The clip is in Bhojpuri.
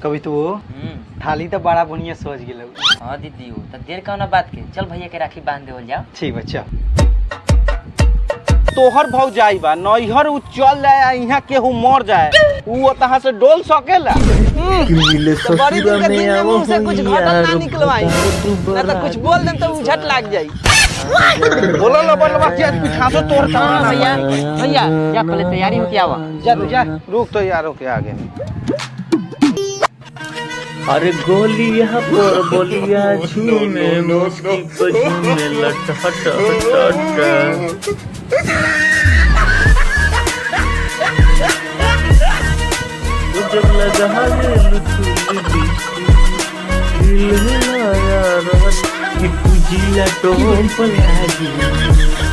कभी तो थाली तो बड़ा बढ़िया सोच गेल। हाँ दीदी तो देर कौन बात के, चल भैया के राखी बांध देवल जाओ। ठीक बच्चा। तोहर भौजाई बा नैहर उ चल जाए यहाँ केहू मर जाए उ तहाँ से डोल सकेला। बड़ी दिन के दिन में मुंह से कुछ घटल ना निकलवाई, ना तो कुछ बोल देम तो उझट लाग जाई। बोलो लो बोलवा के पीछा से तोड़ हाँ भैया भैया जा पहले तैयारी हो के आवा। जा तू जा रुक तो यार के आगे। अरे गोलियां पर बोलिया झूमे मुस्की पर झूमे लटहट जब लगा ले लुचू कि तुझी लटो पलागी।